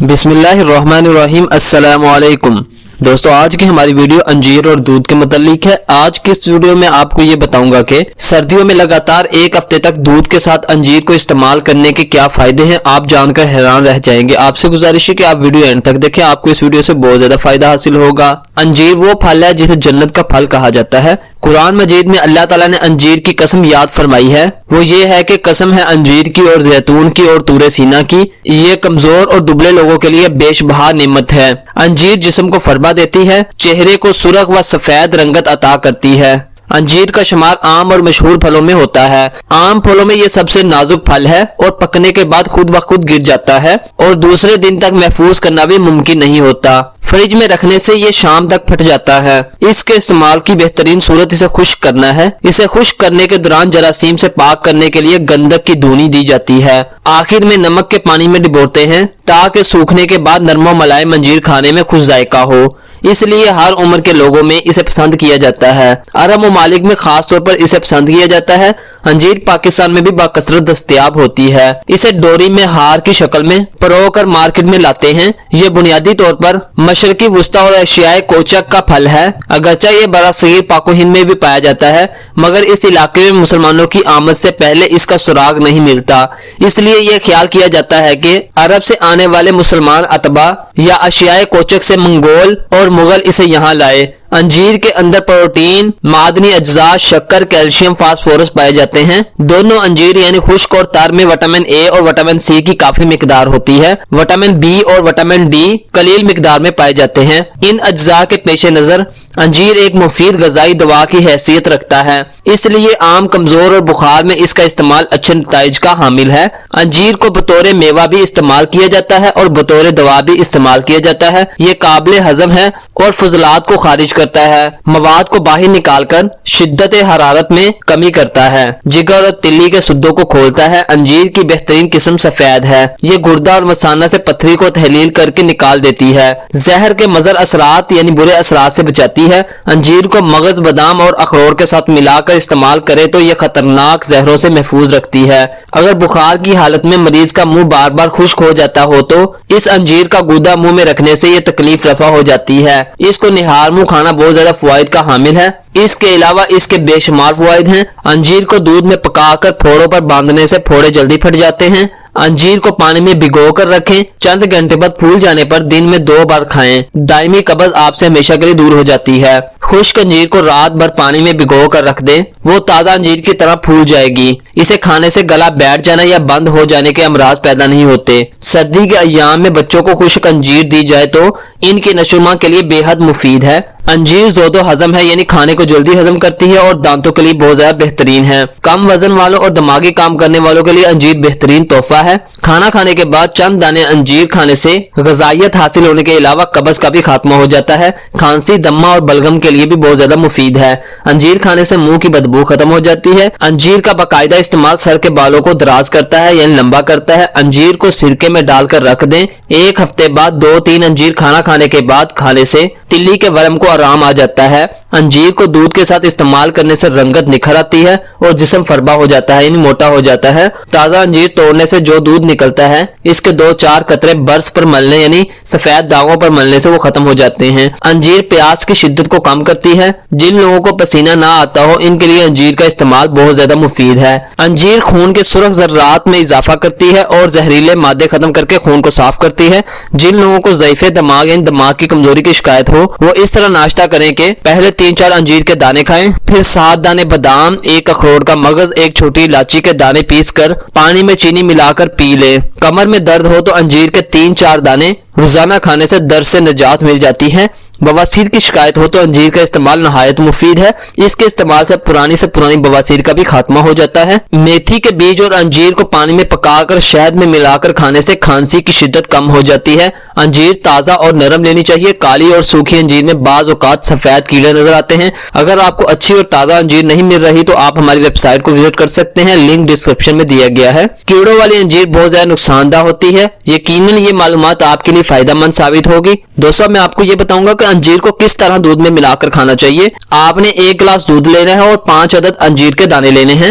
بسم اللہ الرحمن الرحیم۔ السلام علیکم دوستو، آج کی ہماری ویڈیو انجیر اور دودھ کے متعلق ہے۔ آج کی اس ویڈیو میں آپ کو یہ بتاؤں گا کہ سردیوں میں لگاتار ایک ہفتے تک دودھ کے ساتھ انجیر کو استعمال کرنے کے کیا فائدے ہیں۔ آپ جان کر حیران رہ جائیں گے۔ آپ سے گزارش ہے کہ آپ ویڈیو اینڈ تک دیکھیں، آپ کو اس ویڈیو سے بہت زیادہ فائدہ حاصل ہوگا۔ انجیر وہ پھل ہے جسے جنت کا پھل کہا جاتا ہے۔ قرآن مجید میں اللہ تعالیٰ نے انجیر کی قسم یاد فرمائی ہے، وہ یہ ہے کہ قسم ہے انجیر کی اور زیتون کی اور طور سینا کی، یہ کمزور اور دبلے لوگوں کے لیے بیش بہا نعمت ہے۔ انجیر جسم کو فربہ دیتی ہے، چہرے کو سرخ و سفید رنگت عطا کرتی ہے۔ انجیر کا شمار عام اور مشہور پھلوں میں ہوتا ہے۔ عام پھلوں میں یہ سب سے نازک پھل ہے اور پکنے کے بعد خود بخود گر جاتا ہے اور دوسرے دن تک محفوظ کرنا بھی ممکن نہیں ہوتا۔ فریج میں رکھنے سے یہ شام تک پھٹ جاتا ہے۔ اس کے استعمال کی بہترین صورت اسے خشک کرنا ہے۔ اسے خشک کرنے کے دوران جراثیم سے پاک کرنے کے لیے گندک کی دھونی دی جاتی ہے۔ آخر میں نمک کے پانی میں ڈبوتے ہیں تاکہ سوکھنے کے بعد نرم و ملائم انجیر کھانے میں خوش ذائقہ ہو، اس لیے ہر عمر کے لوگوں میں اسے پسند کیا جاتا ہے۔ عرب ممالک میں خاص طور پر اسے پسند کیا جاتا ہے۔ انجیر پاکستان میں بھی بکثرت دستیاب ہوتی ہے۔ اسے ڈوری میں ہار کی شکل میں پرو کر مارکیٹ میں لاتے ہیں۔ یہ بنیادی طور پر مشرقی وسطی اور ایشیائے کوچک کا پھل ہے، اگرچہ یہ برصغیر پاک و ہند میں بھی پایا جاتا ہے، مگر اس علاقے میں مسلمانوں کی آمد سے پہلے اس کا سراغ نہیں ملتا، اس لیے یہ خیال کیا جاتا ہے کہ عرب سے آنے والے مسلمان اتباع یا ایشیائے کوچک سے منگول اور مغل اسے یہاں لائے۔ انجیر کے اندر پروٹین، معدنی اجزاء، شکر، کیلشیم، فاسفورس پائے جاتے ہیں۔ دونوں انجیر یعنی خشک اور تر میں وٹامن اے اور وٹامن سی کی کافی مقدار ہوتی ہے۔ وٹامن بی اور وٹامن ڈی قلیل مقدار میں پائے جاتے ہیں۔ ان اجزاء کے پیش نظر انجیر ایک مفید غذائی دوا کی حیثیت رکھتا ہے، اس لیے عام کمزور اور بخار میں اس کا استعمال اچھے نتائج کا حامل ہے۔ انجیر کو بطور میوہ بھی استعمال کیا جاتا ہے اور بطور دوا بھی استعمال کیا جاتا ہے۔ یہ قابل ہضم ہے اور فضلات کو خارج کرتا ہے، مواد کو باہر نکال کر شدت حرارت میں کمی کرتا ہے، جگر اور تلی کے سدوں کو کھولتا ہے۔ انجیر کی بہترین قسم سفید ہے، یہ گردہ اور مثانہ سے پتھری کو تحلیل کر کے نکال دیتی ہے، زہر کے مضر اثرات یعنی برے اثرات سے بچاتی ہے۔ انجیر کو مغز، بادام اور اخروٹ کے ساتھ ملا کر استعمال کرے تو یہ خطرناک زہروں سے محفوظ رکھتی ہے۔ اگر بخار کی حالت میں مریض کا منہ بار بار خشک ہو جاتا ہو تو اس انجیر کا گودا منہ میں رکھنے سے یہ تکلیف رفع ہو جاتی ہے۔ اس کو نہار منہ کھانا بہت زیادہ فوائد کا حامل ہے۔ اس کے علاوہ اس کے بے شمار فوائد ہیں۔ انجیر کو دودھ میں پکا کر پھوڑوں پر باندھنے سے پھوڑے جلدی پھٹ جاتے ہیں۔ انجیر کو پانی میں بھگو کر رکھیں، چند گھنٹے بعد پھول جانے پر دن میں 2 بار کھائیں، دائمی قبض آپ سے ہمیشہ کے لیے دور ہو جاتی ہے۔ خشک انجیر کو رات بھر پانی میں بھگو کر رکھ دیں، وہ تازہ انجیر کی طرح پھول جائے گی۔ اسے کھانے سے گلا بیٹھ جانا یا بند ہو جانے کے امراض پیدا نہیں ہوتے۔ سردی کے ایام میں بچوں کو خشک انجیر دی جائے تو ان کی نشو و نما کے لیے بے حد مفید ہے۔ انجیر زود و ہضم ہے، یعنی کھانے کو جلدی ہضم کرتی ہے اور دانتوں کے لیے بہت زیادہ بہترین ہے۔ کم وزن والوں اور دماغی کام کرنے والوں کے لیے انجیر بہترین تحفہ ہے۔ کھانا کھانے کے بعد چند دانے انجیر کھانے سے غذائیت حاصل ہونے کے علاوہ قبض کا بھی خاتمہ ہو جاتا ہے۔ کھانسی، دمہ اور بلغم کے لیے بھی بہت زیادہ مفید ہے۔ انجیر کھانے سے منہ کی بدبو ختم ہو جاتی ہے۔ انجیر کا باقاعدہ استعمال سر کے بالوں کو دراز کرتا ہے یعنی لمبا کرتا ہے۔ انجیر کو سرکے میں ڈال کر رکھ دیں، ایک ہفتے بعد 2-3 انجیر کھانا کھانے کے بعد کھانے سے تلی کے ورم کو آرام آ جاتا ہے۔ انجیر کو دودھ کے ساتھ استعمال کرنے سے رنگت نکھر آتی ہے اور جسم فربا ہو جاتا ہے یعنی موٹا ہو جاتا ہے۔ تازہ انجیر توڑنے سے جو دودھ نکلتا ہے اس کے 2-4 قطرے برس پر ملنے یعنی سفید داغوں پر ملنے سے وہ ختم ہو جاتے ہیں۔ انجیر پیاس کی شدت کو کم کرتی ہے۔ جن لوگوں کو پسینہ نہ آتا ہو ان کے لیے انجیر کا استعمال بہت زیادہ مفید ہے۔ انجیر خون کے سرخ ذرات میں اضافہ کرتی ہے اور زہریلے مادے ختم کر کے خون کو صاف کرتی ہے۔ جن لوگوں کو ضعیف دماغ یعنی دماغ کی کمزوری کی شکایت ہو وہ اس طرح ناشتہ کریں کہ پہلے 3-4 انجیر کے دانے کھائیں، پھر 7 دانے بادام، 1 اخروٹ کا مغز، 1 چھوٹی الائچی کے دانے پیس کر پانی میں چینی ملا کر پی لیں۔ کمر میں درد ہو تو انجیر کے 3-4 دانے روزانہ کھانے سے درد سے نجات مل جاتی ہے۔ بواسیر کی شکایت ہو تو انجیر کا استعمال نہایت مفید ہے، اس کے استعمال سے پرانی بواسیر کا بھی خاتمہ ہو جاتا ہے۔ میتھی کے بیج اور انجیر کو پانی میں پکا کر شہد میں ملا کر کھانے سے کھانسی کی شدت کم ہو جاتی ہے۔ انجیر تازہ اور نرم لینی چاہیے۔ کالی اور سوکھی انجیر میں بعض اوقات سفید کیڑے نظر آتے ہیں۔ اگر آپ کو اچھی اور تازہ انجیر نہیں مل رہی تو آپ ہماری ویب سائٹ کو وزٹ کر سکتے ہیں، لنک ڈسکرپشن میں دیا گیا ہے۔ کیڑوں والی انجیر بہت زیادہ نقصان دہ ہوتی ہے، یقیناً یہ معلومات آپ کے لیے فائدہ مند ثابت ہوگی۔ دوستوں میں آپ کو یہ بتاؤں گا کہ انجیر کو کس طرح دودھ میں ملا کر کھانا چاہیے۔ آپ نے 1 گلاس دودھ لینا ہے اور 5 عدد انجیر کے دانے لینے ہیں۔